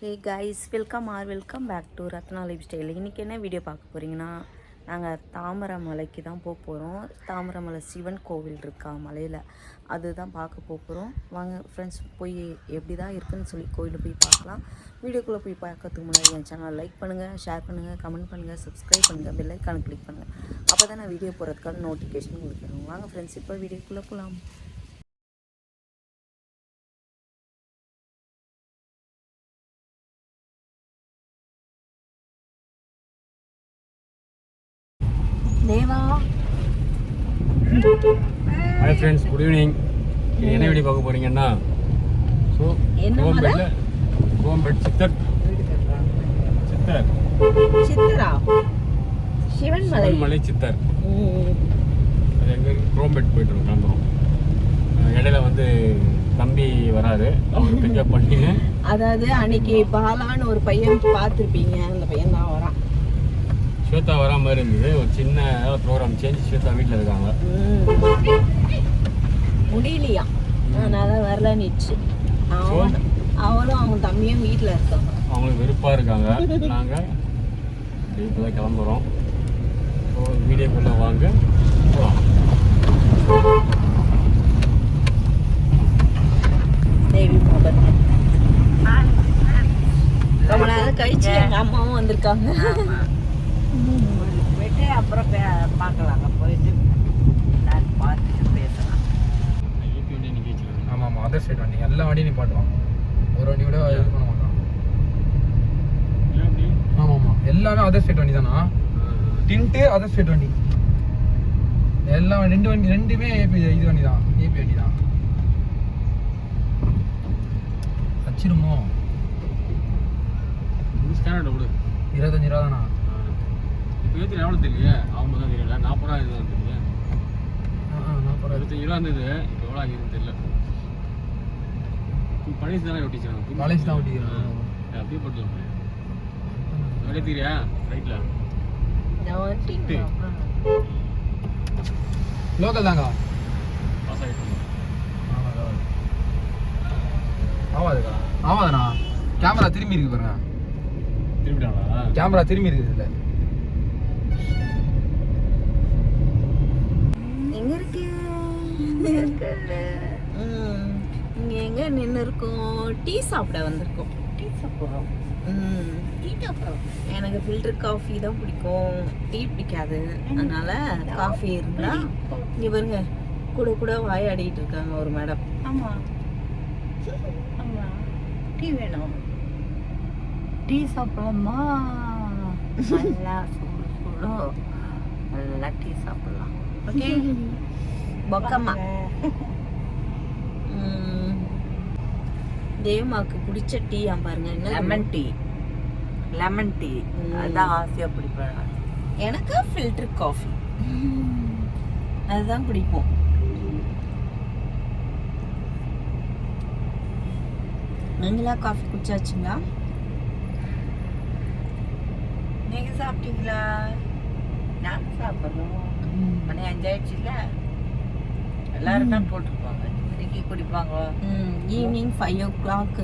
Hey guys, welcome back to Ratna lifestyle. இன்றைக்கி என்ன video பார்க்க போகிறீங்கன்னா, நாங்கள் தாமரைமலைக்கு தான் போக போகிறோம். தாமரைமலை சிவன் கோவில் இருக்கா மலையில், அதுதான் பார்க்க போகிறோம். வாங்க ஃப்ரெண்ட்ஸ், போய் எப்படி தான் இருக்குதுன்னு சொல்லி கோயிலில் போய் பார்க்கலாம். வீடியோக்குள்ளே போய் பார்க்கறதுக்கு முன்னாடி என் சேனல் லைக் பண்ணுங்கள், ஷேர் பண்ணுங்கள், கமெண்ட் பண்ணுங்கள், சப்ஸ்கிரைப் பண்ணுங்கள், பெல் ஐக்கானை கிளிக் பண்ணுங்கள். அப்போ தான் நான் வீடியோ போகிறதுக்கான நோட்டிஃபிகேஷன் கொடுக்குறோம். வாங்க ஃப்ரெண்ட்ஸ், இப்போ வீடியோக்குள்ளே போகலாம். தேவா, ஹாய் ஃப்ரெண்ட்ஸ், குட் ஈவினிங். என்ன வீடியோ பார்க்க போறீங்கன்னா, ஸோ கோம்பெட் சித்தரா சிவன்மலை சித்தர். அது எங்கே குரோம்பெட் போயிட்டு கிளம்புறோம். இடையில வந்து தம்பி வராரு, அவர் பிக்கப் பண்ணிங்க. அதாவது அன்னைக்கு பாலான்னு ஒரு பையன் பார்த்துருப்பீங்க, அந்த பையன் தான் வரான். ஸ்வேதா வரா மாதிரி இருந்தது. ஒரு சின்ன ப்ரோக்ராம் சேஞ்ச், ஸ்வேதா வீட்டில் இருக்காங்க. முடியலையா, அதனால வரல நிச்சு. அவளும் அவங்க தம்பியும் வீட்டில் இருக்காங்க. அவங்களுக்கு வெறுப்பாக இருக்காங்க. நாங்கள் இப்போ தான் கிளம்புறோம். ஸோ வீடியோக்குள்ளே வாங்க போகலாம். தேவி மோகன் ரொம்ப நேரம் கழிச்சு எங்கள் அம்மாவும் வந்திருக்காங்க. அப்புறம் பார்க்கலாங்க, போயிட்டு நான் பார்த்துட்டு பேசலாம். ஆமாம் ஆமாம், அதர் சைட் வண்டி, எல்லா வண்டியும் நிப்பாட்டுவாங்க. ஒரு வண்டி கூட இது பண்ண மாட்டான். ஆமாம் ஆமாம், எல்லாமே அதர் சைட் வண்டி தானா? டின்ட்டு அதர் சைட் வண்டி எல்லாம் ரெண்டுமே ஏபி இது வண்டி தான், ஏபி வண்டி தான். வச்சிருமோ 25 ரூபா தானா? இப்போ எவ்வளோ தெரியல, அவங்க தான் தெரியல. 40 ரூபா இதுதான் தெரியல. 40 ரூபா இருந்தது. இப்போ எவ்வளோ ஆகிருன்னு தெரியல. பழசு தானே ஒட்டிச்சாங்க, பழசு தான் ஒட்டிக்கிறேன். அப்படியே போட்டுலாம் அப்படியே தெரியா ரைட்டில் லோக்கல் தாங்க. பாஸ் ஆகிட்டு ஆவாதுக்கா, ஆவாதுண்ணா. கேமரா திரும்பி இருக்கு பாருங்க. திரும்பிட்டாங்களா? கேமரா திரும்பி இருக்குது இல்லை. எங்க இருக்கு இங்க எங்க நின்று இருக்கோம்? டீ சாப்பிட வந்திருக்கோம். டீ சாப்பிடுறோம். எனக்கு ஃபில்டர் காஃபி தான் பிடிக்கும், டீ பிடிக்காது. அதனால காஃபி இருந்தா இங்க பாருங்க, கூட கூட வாயாடிட்டு இருக்காங்க ஒரு மேடம். ஆமா ஆமா, டீ வேணும். டீ சாப்பிடலாமா? நல்லா சுடு நல்லா டீ சாப்பிடலாம். ஓகே பக்கம்மா. தேவமாக்கு பிடிச்ச டீ பாருங்க, லெமன் டீ அதான் ஆசையா பிடிப்பேன். எனக்கு ஃபில்டர் காஃபி அதுதான் பிடிக்கும். நீங்களா காஃபி குடிச்சாச்சுங்களா? நீங்க சாப்பிட்டீங்களா? நான் சாப்பிட்றோம். மணி 5 ஆயிடுச்சுல்ல, எல்லாரும் தான் போட்டிருப்பாங்க. 5 மணிக்கு குடிப்பாங்க, ஈவினிங் 5 o'clock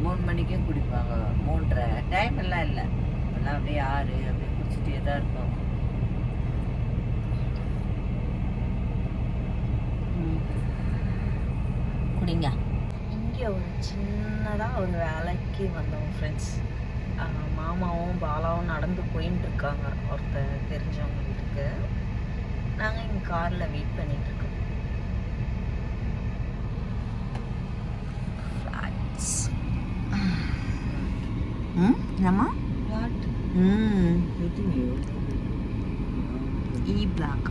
3 மணிக்கும் குடிப்பாங்க. 3:30 டைம் எல்லாம் இல்லை, எல்லாம் அப்படியே 6 அப்படியே குடிச்சிட்டே தான் இருப்பாங்க. குடிங்க. இங்கே ஒரு சின்னதாக ஒரு வேலைக்கு வந்தோம் ஃப்ரெண்ட்ஸ். மாமாவும் பாலாவும் நடந்து போயின்னு இருக்காங்க ஒருத்தர் தெரிஞ்சவங்க வீட்டுக்கு. நாங்கள் இங்கே காரில் வெயிட் பண்ணிட்டு இருக்கோம். என்னம்மா? பிளாக்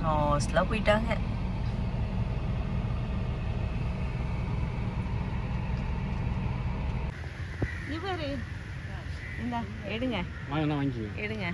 லாஸ்ட்ல போயிட்டாங்க. இவரு இந்த எடுங்க எடுங்க.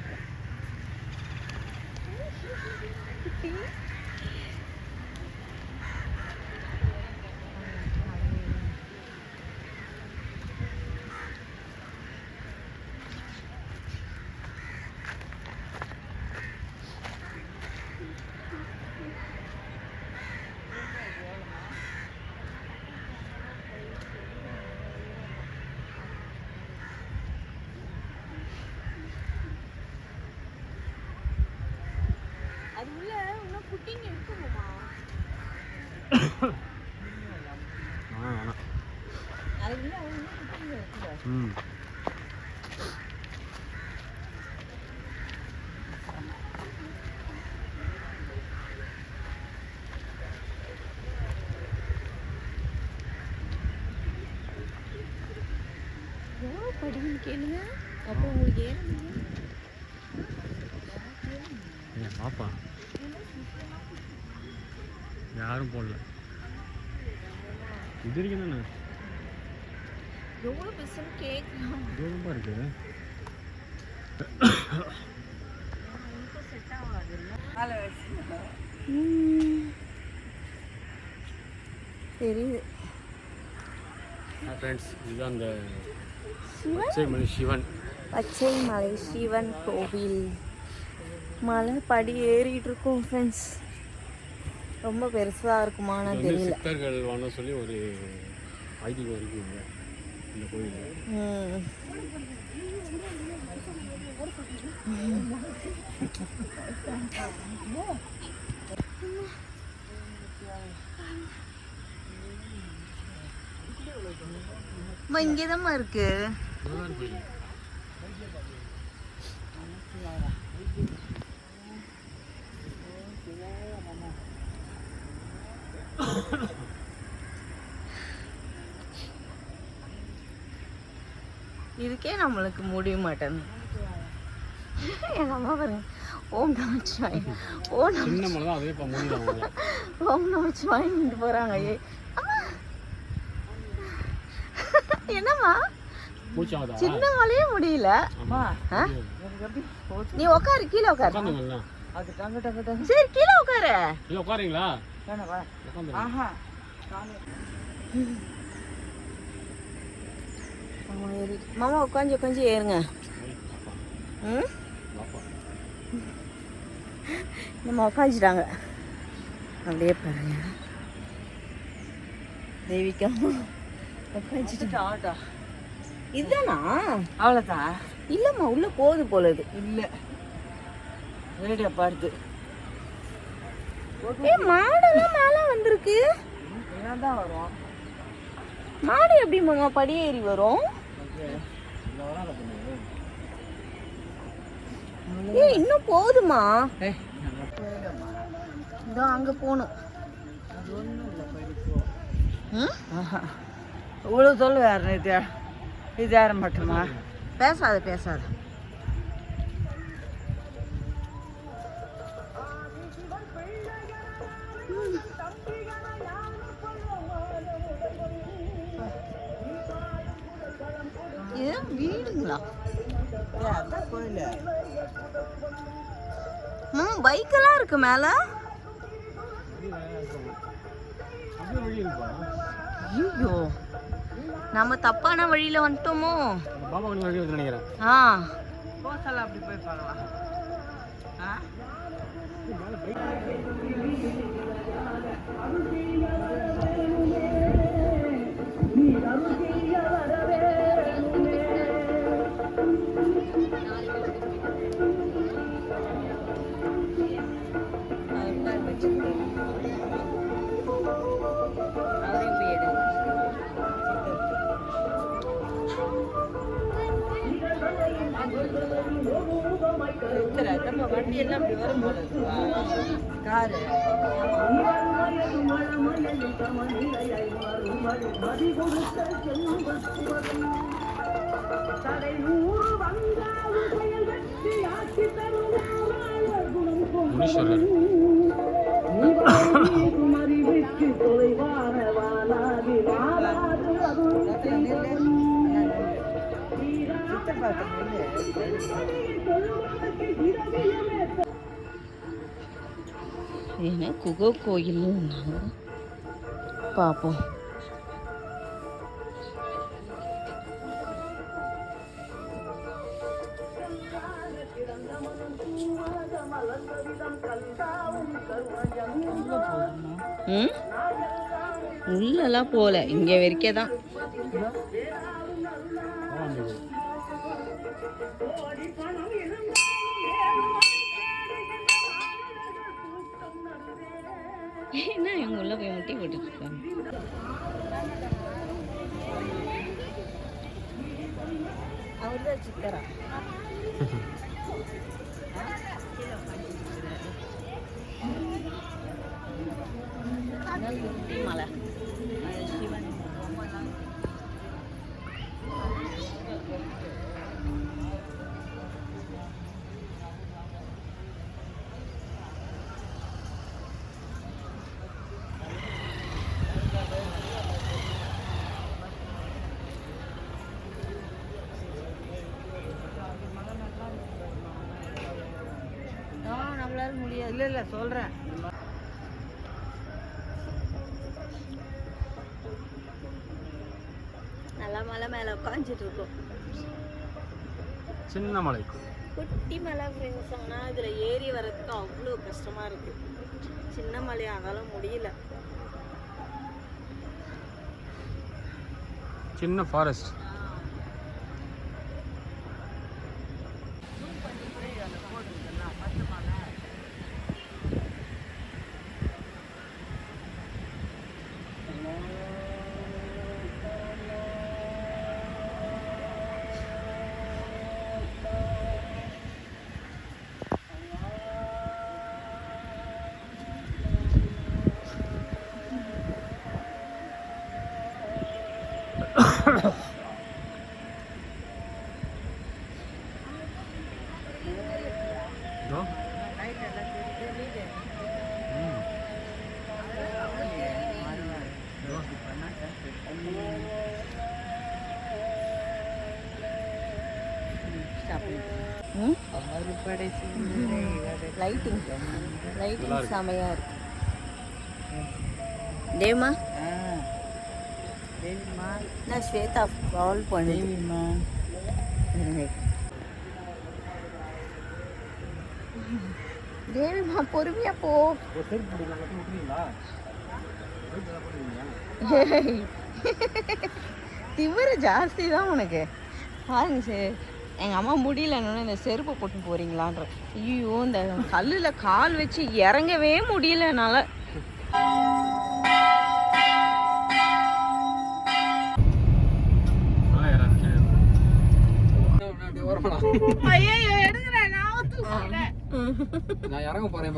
அது உள்ள இன்னும் குட்டிங்க இருக்குமா? அது உள்ள இன்னும் குட்டிங்க இருக்குல்ல. எவ்வளோ படின்னு கேளுங்க. அப்போ உங்களுக்கு பாப்பா யாரும் போடல. இது வரைக்கும் தானே எவ்வளோ பெருசுன்னு கேட்கலாம். ரொம்ப இருக்கு. செட் ஆகாது. தெரியுது. ஃப்ரெண்ட்ஸ் இதுதான் அந்த பச்சைமலை சிவன். பச்சைமலை சிவன் கோவில். மலை படி ஏறிட்டு இருக்கோம் ஃப்ரெண்ட்ஸ். ரொம்ப பெருசாக இருக்குமான்னு தெரியல. சித்தர்கள் வாங்க சொல்லி ஒரு ஐதீகம் இருக்குங்க இந்த கோயிலில். இங்கேதாம்மா இருக்கு. இதுக்கே நம்மளுக்கு முடிய மாட்டேன். எங்க அம்மா பாருங்க, ஓம் நமச்சிவாய் ஓம் சின்ன மலை தான் அதே முடியல. ஓம் நமச்சிவாய் நின்று போறாங்க. என்னம்மா சின்ன மலையே முடியல. நீ உட்காரு, கீழே உட்காரு. சரி கீழே உட்காரு. உட்காருங்களா? மாமா உட்காந்து ஏறுங்க. நம்ம உட்காந்துட்டாங்க. அப்படியே பாருங்க தேவிக்கா உட்காந்துட்டு. இதுதானா? அவ்வளோதான். இல்லைம்மா உள்ள போகுது போல. இது இல்லை ரேடியோ பாடுது. மாடெல்லாம் மேலே வந்திருக்கு. தான் வரும். மாடு எப்படி படியேறி வரும்? இன்னும் போதுமா? இதோ அங்க போகணும். இவ்வளோ சொல்லு வேறு இது ஏற மாட்டோமா? பேசாத பேசாத. இது வீடுங்களா? அதான் கோயில். பைக்கெல்லாம் இருக்கு மேல. ஐயோ நம்ம தப்பான வழியில வந்துட்டோமோ? அப்படி போய் பார்க்கலாம். வண்டி எல்லாம் அப்படி வரும் போல காரு. என்ன குகை கோயில் பார்ப்போம். உள்ளெல்லாம் போல, இங்க வரைக்கே தான். என்ன இவங்க உள்ள போய் முட்டி போட்டுட்டு இருக்காங்க. அவர் தான் சித்தரா. மலை சிவன் நம்மளால முடியாது. இல்லை இல்லை சொல்கிறேன். நல்லா மலை மேலே உட்காந்துட்டு இருக்கோம். சின்ன மலை, குட்டி மலை ஃப்ரெண்ட்ஸ். ஆனால் இதில் ஏறி வர்றதுக்கு அவ்வளோ கஷ்டமாக இருக்குது. சின்ன மலையானாலும் முடியல. சின்ன ஃபாரஸ்ட். லைட்டிங் செமையாக இருக்கு. தேவிமா நான் ஸ்வேதா கால் பண்ணுமா. தேவிமா பொறுமையா போ. திமிரு ஜாஸ்தி தான் உனக்கு. பாருங்க சார், எங்கள் அம்மா முடியலன்னு இந்த செருப்பை போட்டு போகிறீங்களான்ற. ஐயோ, இந்த கல்லில் கால் வச்சு இறங்கவே முடியல என்னால். நான் இறங்க போறேன்.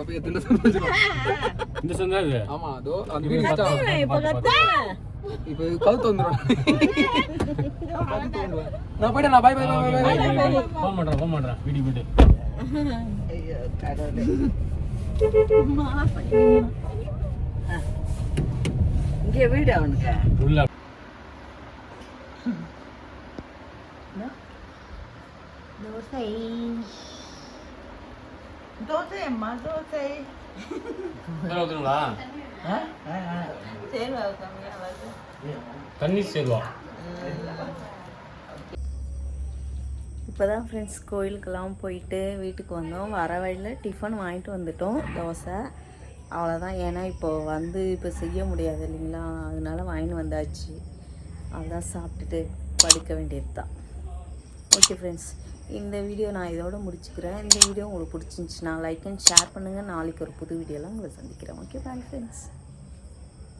இந்த சந்தா இது. ஆமா, அதோ அந்த வீடு இப்போ கவுத்து வந்துரும். நான் போய்ட்டேன். நான் பை பை பை. ஃபோன் பண்றேன் வீடியோ போட்டு. ஐயோ கடவுளே. இங்கே வீடு அவனுக்கு உள்ள தோசை தோசை அம்மா தோசை. ஊத்துங்களா? சேர்வா கம்மியாக வருது. தண்ணி சேர்வா. இப்போ தான் ஃப்ரெண்ட்ஸ் கோயிலுக்கெல்லாம் போயிட்டு வீட்டுக்கு வந்தோம். வர வழியில் டிஃபன் வாங்கிட்டு வந்துட்டோம், தோசை. அவ்வளோதான். ஏன்னா இப்போ செய்ய முடியாது இல்லைங்களா, அதனால வாங்கிட்டு வந்தாச்சு. அதான் சாப்பிட்டுட்டு படுக்க வேண்டியது தான். ஓகே ஃப்ரெண்ட்ஸ், இந்த வீடியோ நான் இதோட முடிச்சுக்கிறேன். இந்த வீடியோ உங்களுக்கு பிடிச்சிருந்துச்சுன்னா லைக் அண்ட் ஷேர் பண்ணுங்கள். நாளைக்கு ஒரு புது வீடியோலாம் உங்களை சந்திக்கிறேன். Okay bye friends.